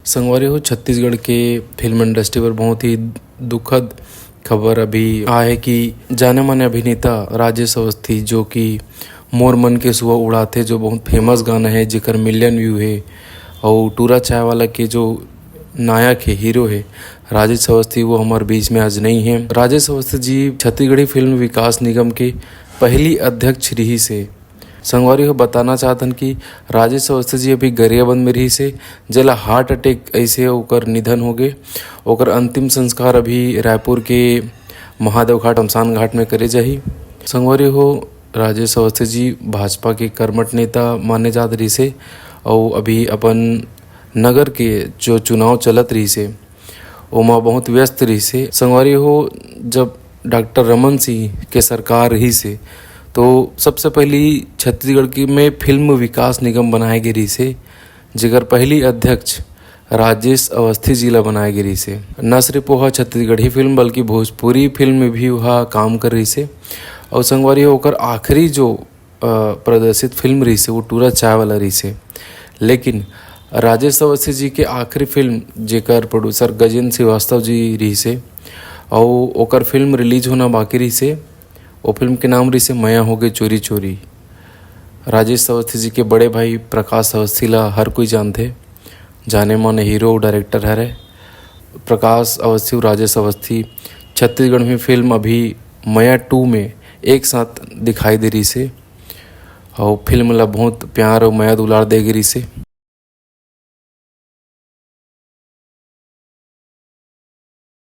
संगवारी हो छत्तीसगढ़ के फिल्म इंडस्ट्री पर बहुत ही दुखद खबर अभी आए कि जाने माने अभिनेता राजेश अवस्थी जो कि मोर मन के सुबह उड़ाते जो बहुत फेमस गाना है जेकर मिलियन व्यू है और टूरा चाय वाला के जो नायक है हीरो है राजेश अवस्थी वो हमारे बीच में आज नहीं है। राजेश अवस्थी जी छत्तीसगढ़ी फिल्म विकास निगम के पहली अध्यक्ष रही से संगवारी को बताना चाहतन कि राजेश अवस्थी जी अभी गरियाबंद में रही से जेला हार्ट अटैक ऐसे ओकर निधन हो गए। ओकर अंतिम संस्कार अभी रायपुर के महादेव घाट शमशान घाट में करे जाही। संगवारी हो राजेश अवस्थी जी भाजपा के कर्मठ नेता माने जात रही से और अभी अपन नगर के जो चुनाव चलत रही से ओमा बहुत व्यस्त रही से। संगवारी हो जब डॉक्टर रमन सिंह के सरकार रही से तो सबसे पहली छत्तीसगढ़ की में फिल्म विकास निगम बनाए गिरी से जेकर पहली अध्यक्ष राजेश अवस्थी जी ला बनाए गिरी से। न सिर्फ वह छत्तीसगढ़ी फिल्म बल्कि भोजपुरी फिल्म में भी वह काम कर रही से और संगवारी होकर आखिरी जो प्रदर्शित फिल्म रही से वो टूरा चाय वाला रही से। लेकिन राजेश अवस्थी जी के आखिरी फिल्म जेकर प्रोड्यूसर गजेंद्र श्रीवास्तव जी रही से और ओकर फिल्म रिलीज होना बाकी रही से। वो फिल्म के नाम रही से मया हो गई चोरी चोरी। राजेश अवस्थी जी के बड़े भाई प्रकाश अवस्थी ला हर कोई जानते, जाने माने हीरो डायरेक्टर हरे प्रकाश अवस्थी और राजेश अवस्थी छत्तीसगढ़ में फिल्म अभी मया 2 में एक साथ दिखाई दे रही से और फिल्म ला बहुत प्यार और मया दुलार दे गिरी से।